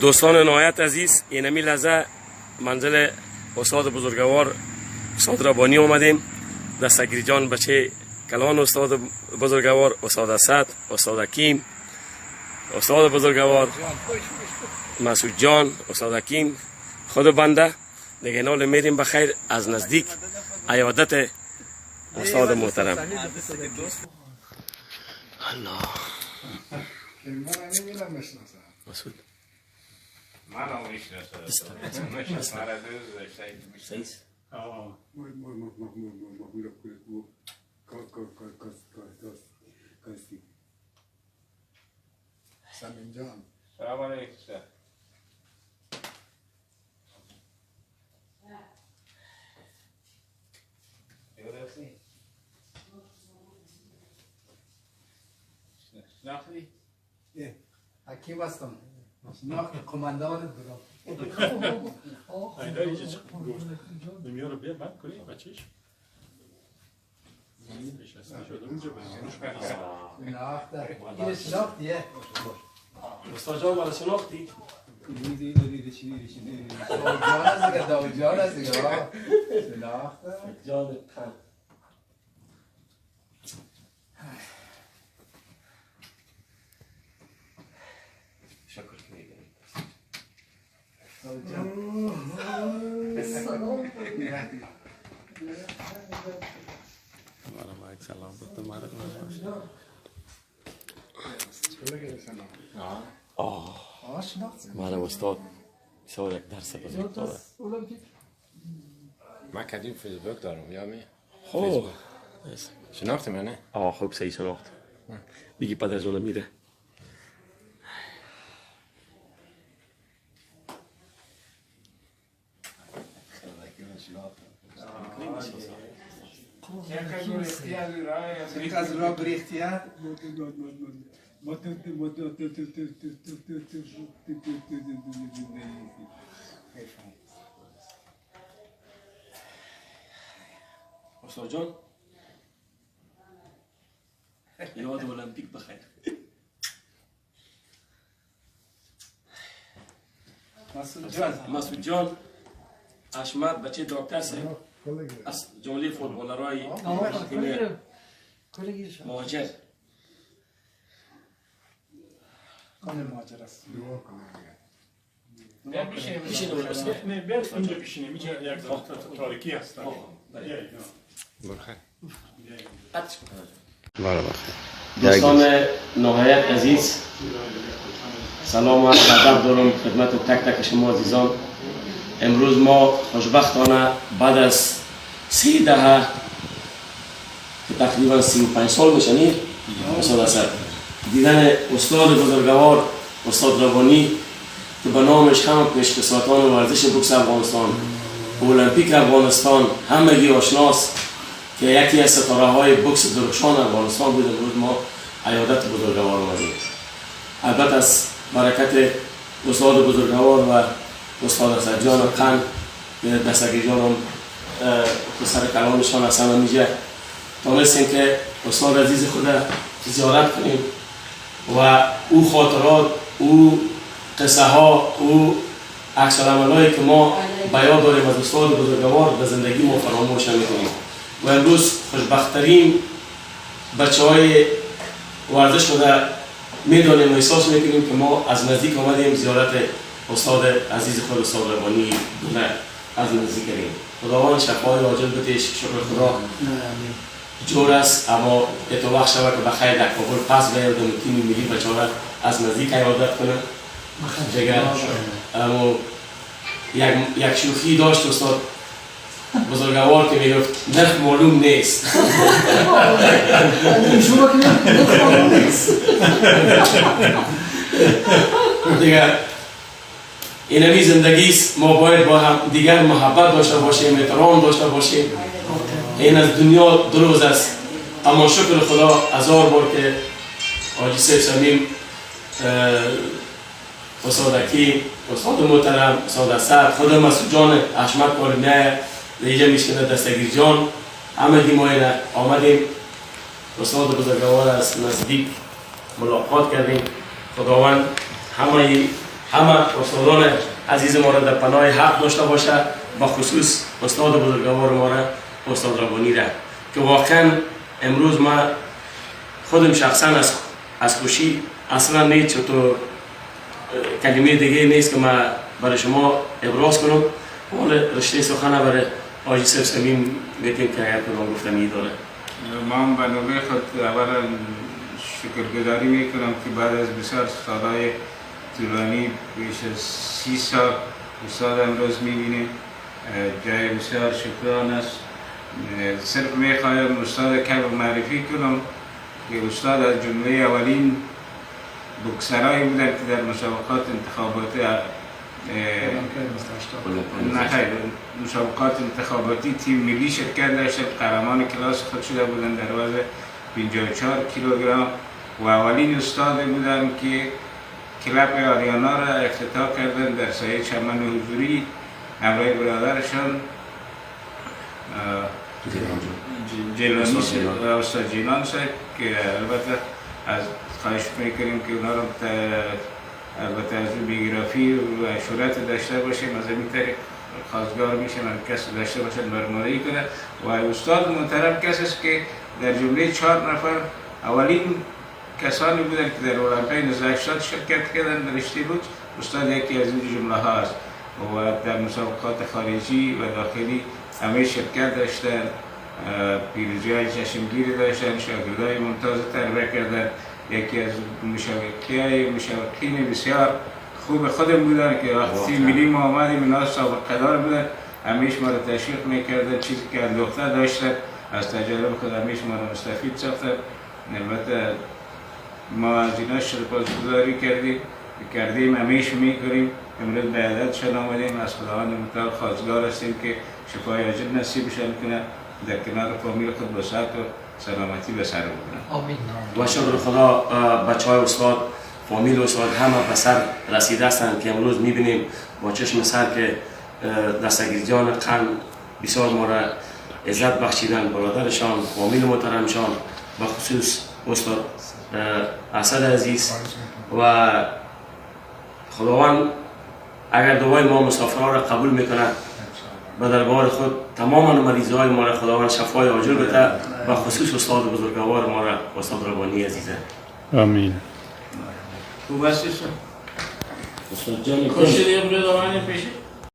دوستان نهایت عزیز، اینمی لحظه منزل استاد بزرگوار استاد ربانی آمدیم. دستگیر جان بچه کلان استاد بزرگوار، استاد اسد، استاد حکیم، استاد بزرگوار مسعود جان، استاد حکیم، خود بنده دیگه نال میریم بخیر از نزدیک عیادت استاد محترم. الله مسعود منو میشناسه سمین جان سلام علیکم. شناختی؟ حکیم هستم. شناخت قماندان برام. اینجا اینجا چه گفت؟ نمیاره بیا من کنی بچهش. شناختیه. استاد جان برای شناختی؟ جان است دیگه شناخت جان خان شکر کنید. سلام بود مارد مارد استاد سوال یک درس بزرگ داره. من کدیم فیسبوک دارم یا می؟ خوب شناختی منه؟ خوب صحیح شناخت. بگی پدر جان میره. از را بریختیه استاد جان یاد المپیک بخیر. مسعود جان اشمت بچه دکتر سه از جمله فوتبالرای مهاجر. مهاجر است. نه بیاد اینجا بشینیم. اینجا یک تاریکی هست. بخیر. دوستان نهایت عزیز، سلام و ادب دارم خدمت تک تک شما عزیزان. امروز ما خوشبختانه بعد از 3 دهه که تقریبا 35 سال میشنید استاد اسد دیدن استاد بزرگوار استاد ربانی که به نامش هم پیشکسوتان ورزش بوکس افغانستان، المپیک افغانستان همگی آشناست که یکی از ستاره های بوکس درخشان افغانستان بود. امروز ما عیادت بزرگوار آمدیم. البته از برکت استاد بزرگوار و استاد اسد جان قند دستگیر جانم پسر کلانشان از همه میجه تانستیم که استاد عزیز خود زیارت کنیم و او خاطرات، او قصه ها، او عکس العملایی که ما بیان داریم از استاد بزرگوار به زندگی ما فراموش نمی‌کنیم. و امروز خوشبخت‌ترین بچه‌های ورزش شده میدانیم و احساس میکنیم که ما از نزدیک آمدیم زیارت استاد عزیز خود استاد ربانی دونه از نزدیک کردیم. خداوند شفای عاجل بده. شکر خدا جور است، اما اتو وقت شود که بخیر در کابل پس بیاد و تیم ملی بچه‌ها از نزدیک عیادت کنه. دیگر اما یک شوخی داشت استاد بزرگوار که میگفت نرخ معلوم نیست. شما که نرخ معلوم نیست. دیگر اینمی زندگی است. ما باید با هم دیگر محبت داشته باشیم، احترام داشته باشیم. این از دنیا 2 روز است، اما شکر خدا 1000 بار که حاجی سیف صمیم، استاد حکیم، استاد محترم، استاد اسد، خود مسعود جان اشمت کارینه دیگه میشکنه دستگیر جان همگی ما اینه آمدیم استاد بزرگوار از نزدیک ملاقات کردیم. خداوند همه استادان عزیز ما را در پناه حق داشته باشه، با خصوص استاد بزرگوار ما را استاد ربانی را که واقعا امروز ما خودم شخصا از خوشی اصلا نیست چطور کلمه دیگه نیست که ما برای شما ابراز کنم. حال رشته سخنه برای آجی صرف سمیم بیتیم که اگر کنم گفتمی داره. ما هم به نوبه خود اولا شکرگزاری میکنم که بعد از بسیار سالهای طولانی بیش از 30 سال استاد امروز میبینیم. جای بسیار شکران است. صرف میخوایم استاد کم معرفی کنم که استاد از جمله اولین بکسرایی بودن که در مسابقات مسابقات انتخاباتی تیم ملی شرکت داشتند. قهرمان کلاس خود شده بودند در وزن 54 کیلوگرم و اولین استاد بودند که کلاب آریانا را افتتاح کردند در سایه چمن حضوری همراه برادرشان جیلانی استاد جیلان صاحب که البته از خواهش میکنیم که اونا رو البته از بیوگرافی و شهرت داشته باشیم، از این طریق خواستگار میشیم هر کسی داشته باشد برمانی کنه. و استاد محترم کسی است که در جمله 4 نفر اولین کسانی بودند که در المپیک 1980 شرکت کردند در رشته بود. استاد یکی از این جمله ها است و در مسابقات خارجی و داخلی همه شرکت داشتند، پیروزی های چشمگیری داشتند، شاگردای ممتاز تربیت کردند. یکی از مشوقین بسیار خوب خودم بودن که وقتی ملی ما آمدیم اینا سابق قدار بودن، همیشه ما را تشویق میکردن، چیزی که اندوخته داشتن از تجربه خود همیشه ما را مستفید ساختن. البته ما از اینا سپاسگزاری کردیم همیشه میکنیم. امروز به عددشان آمدیم، از خداوند متعال خواستگار هستیم که شفای عاجل نصیبشان کنه، در کنار فامیل خود با صحت و سلامتی به سر بکنه. آمین. و شکر خدا بچه های استاد، فامیل استاد همه به سر رسیده هستند که امروز میبینیم با چشم سر که دستگیرجان قند بسیار ما را عزت بخشیدن، برادرشان، فامیل محترمشان، به خصوص استاد اسد عزیز. و خداوند اگر دعای ما مسافرها را قبول میکنه به دربار خود تمام مریضای ما را خداوند شفای عاجل بده، و خصوص استاد بزرگوار ما را استاد ربانی عزیزه. آمین. خوب هستی؟ استاد جان خوشی دیگه برای دوانی پیشی؟